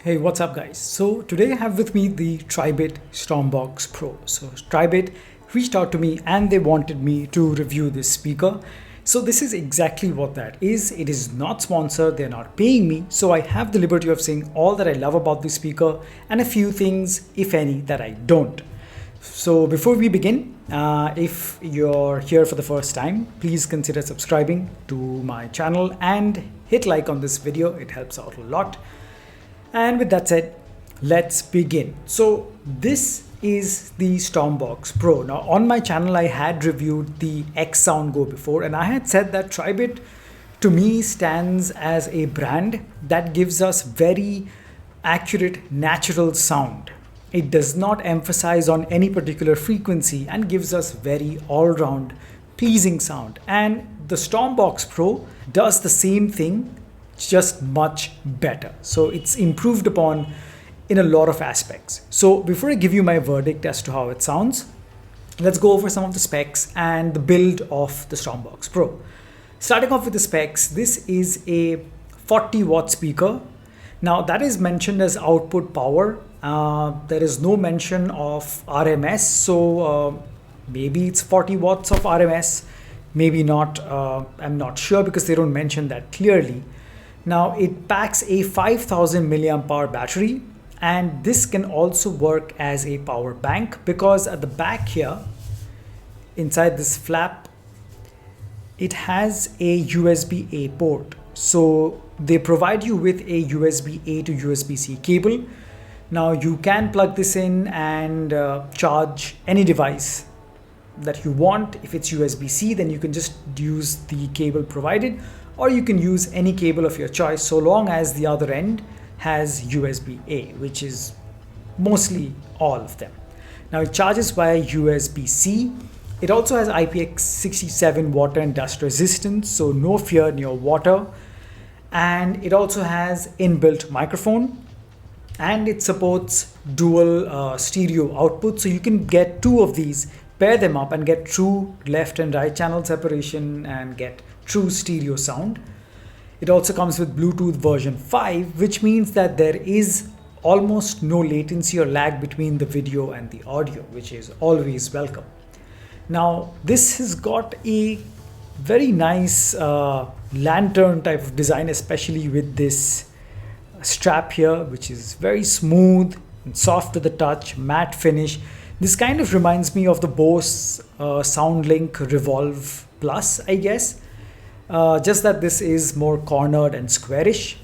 Hey, what's up guys? So today I have with me the Tribit Stormbox Pro. So Tribit reached out to me and they wanted me to review this speaker. So this is exactly what that is. It is not sponsored, they're not paying me. So I have the liberty of saying all that I love about this speaker and a few things, if any, that I don't. So before we begin, if you're here for the first time, please consider subscribing to my channel and hit like on this video. It helps out a lot. And with that said, let's begin. So this is the Stormbox Pro. Now on my channel, I had reviewed the X Sound Go before, and I had said that Tribit to me stands as a brand that gives us very accurate, natural sound. It does not emphasize on any particular frequency and gives us very all-round pleasing sound. And the Stormbox Pro does the same thing, just much better. So it's improved upon in a lot of aspects. So before I give you my verdict as to how it sounds, let's go over some of the specs and the build of the Stormbox Pro. Starting off with the specs, this is a 40 watt speaker. Now that is mentioned as output power. There is no mention of RMS. So maybe it's 40 watts of RMS, maybe not. I'm not sure because they don't mention that clearly. Now it packs a 5000 milliamp hour battery, and this can also work as a power bank because at the back here, inside this flap, it has a USB-A port. So they provide you with a USB-A to USB-C cable. Now you can plug this in and charge any device that you want. If it's USB-C, then you can just use the cable provided, or you can use any cable of your choice so long as the other end has USB-A, which is mostly all of them. Now it charges via USB-C. It also has IPX67 water and dust resistance, so no fear near water. And it also has inbuilt microphone, and it supports dual stereo output. So you can get two of these, pair them up and get true left and right channel separation and get true stereo sound. It also comes with Bluetooth version 5, which means that there is almost no latency or lag between the video and the audio, which is always welcome. Now this has got a very nice lantern type of design, especially with this strap here, which is very smooth and soft to the touch, matte finish. This kind of reminds me of the Bose SoundLink Revolve Plus, I guess. Just that this is more cornered and squarish.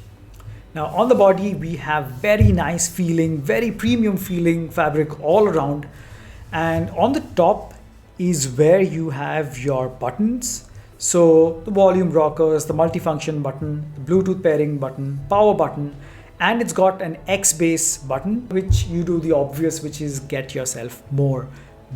Now on the body, we have very nice feeling, very premium feeling fabric all around. And on the top is where you have your buttons. So the volume rockers, the multifunction button, the Bluetooth pairing button, power button, and it's got an X bass button, which you do the obvious, which is get yourself more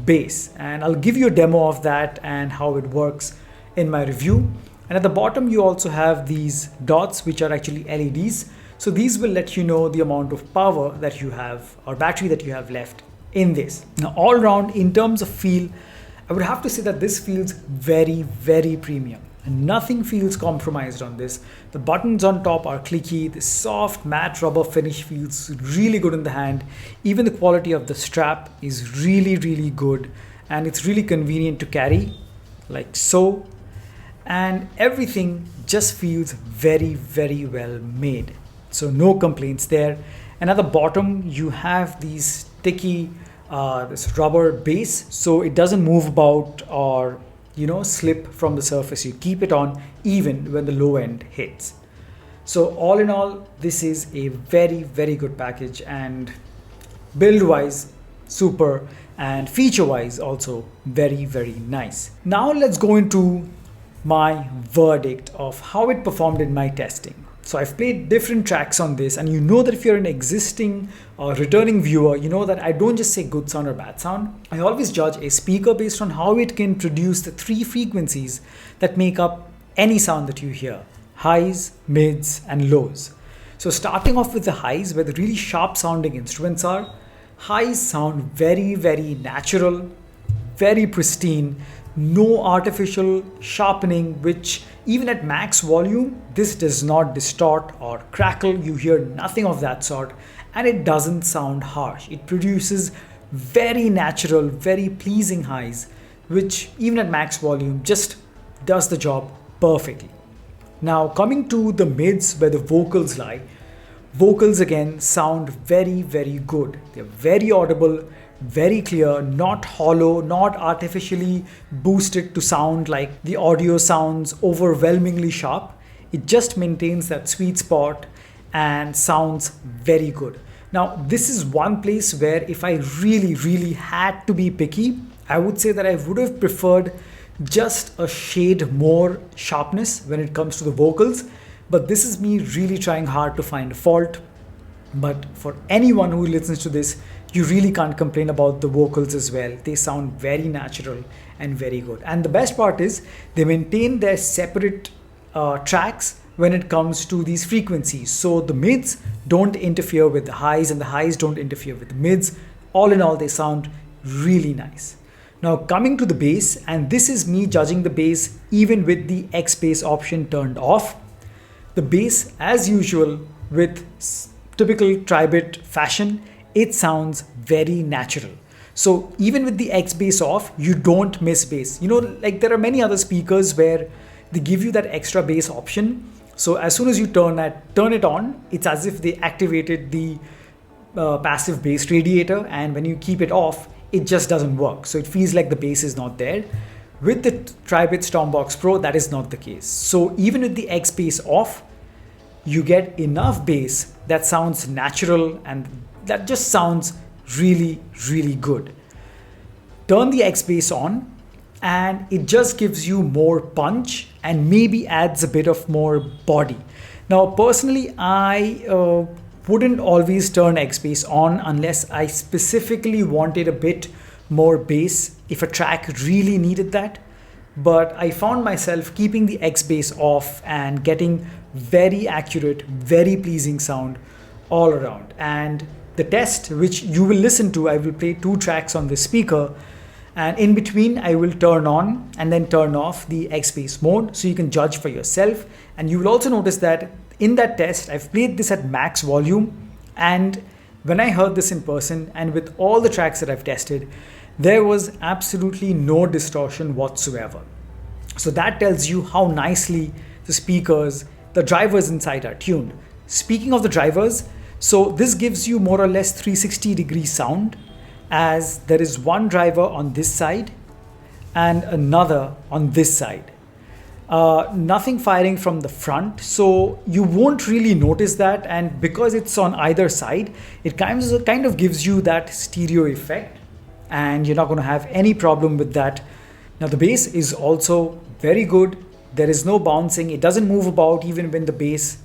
bass. And I'll give you a demo of that and how it works in my review. And at the bottom, you also have these dots, which are actually LEDs. So these will let you know the amount of power that you have or battery that you have left in this. Now, all around in terms of feel, I would have to say that this feels very, very premium. And nothing feels compromised on this. The buttons on top are clicky. The soft matte rubber finish feels really good in the hand. Even the quality of the strap is really, really good. And it's really convenient to carry, like so. And everything just feels very, very well made. So no complaints there. And at the bottom, you have these sticky, this rubber base, so it doesn't move about or slip from the surface. You keep it on even when the low end hits. So all in all, this is a very, very good package, and build wise super, and feature wise also very, very nice. Now let's go into my verdict of how it performed in my testing. So I've played different tracks on this, and you know that if you're an existing or returning viewer, you know that I don't just say good sound or bad sound. I always judge a speaker based on how it can produce the three frequencies that make up any sound that you hear: highs, mids, and lows. So starting off with the highs, where the really sharp sounding instruments are, highs sound very, very natural, very pristine. No artificial sharpening, which even at max volume, this does not distort or crackle. You hear nothing of that sort, and it doesn't sound harsh. It produces very natural, very pleasing highs, which even at max volume just does the job perfectly. Now coming to the mids where the vocals lie, vocals again sound very, very good. They're very audible, very clear, not hollow, not artificially boosted to sound like the audio sounds overwhelmingly sharp. It just maintains that sweet spot and sounds very good. Now, this is one place where if I really had to be picky, I would say that I would have preferred just a shade more sharpness when it comes to the vocals. But this is me really trying hard to find a fault. But for anyone who listens to this, you really can't complain about the vocals as well. They sound very natural and very good. And the best part is they maintain their separate tracks when it comes to these frequencies. So the mids don't interfere with the highs and the highs don't interfere with the mids. All in all, they sound really nice. Now coming to the bass, and this is me judging the bass even with the X bass option turned off. The bass, as usual with typical Tribit fashion, it sounds very natural. So even with the X bass off, you don't miss bass. You know, like there are many other speakers where they give you that extra bass option. So as soon as you turn it on, it's as if they activated the passive bass radiator, and when you keep it off, it just doesn't work. So it feels like the bass is not there. With the Tribit Stormbox Pro, that is not the case. So even with the X bass off, you get enough bass that sounds natural and that just sounds really, really good. Turn the X bass on and it just gives you more punch and maybe adds a bit of more body. Now, personally, I wouldn't always turn X bass on unless I specifically wanted a bit more bass if a track really needed that. But I found myself keeping the X bass off and getting very accurate, very pleasing sound all around. And the test, which you will listen to, I will play 2 tracks on this speaker, and in between I will turn on and then turn off the X bass mode so you can judge for yourself. And you will also notice that in that test, I've played this at max volume, and when I heard this in person and with all the tracks that I've tested, there was absolutely no distortion whatsoever. So that tells you how nicely the speakers, the drivers inside are tuned. Speaking of the drivers, so this gives you more or less 360-degree sound, as there is one driver on this side and another on this side. Nothing firing from the front, so you won't really notice that, and because it's on either side, it kind of gives you that stereo effect, and you're not going to have any problem with that. Now the bass is also very good. There is no bouncing. It doesn't move about even when the bass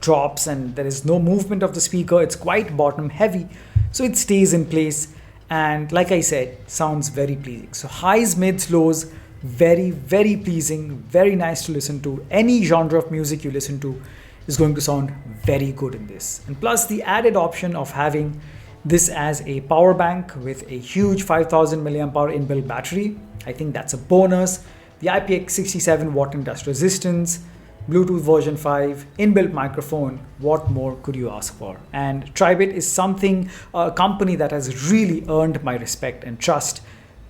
drops, and there is no movement of the speaker. It's quite bottom heavy, so it stays in place, and like I said, sounds very pleasing. So highs, mids, lows, very, very pleasing, very nice to listen to. Any genre of music you listen to is going to sound very good in this. And plus the added option of having this as a power bank with a huge 5000 milliamp hour inbuilt battery, I think that's a bonus. The IPX67 watt and dust resistance, Bluetooth version 5, inbuilt microphone, what more could you ask for? And Tribit is something, a company that has really earned my respect and trust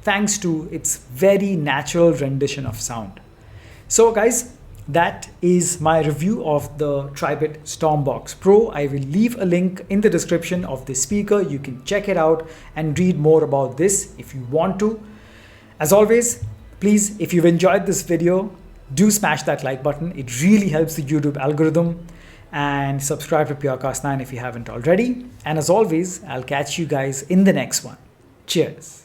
thanks to its very natural rendition of sound. So guys, that is my review of the Tribit Stormbox Pro. I will leave a link in the description of this speaker. You can check it out and read more about this if you want to. As always, please, if you've enjoyed this video, do smash that like button. It really helps the YouTube algorithm. And subscribe to PureCast9 if you haven't already. And as always, I'll catch you guys in the next one. Cheers.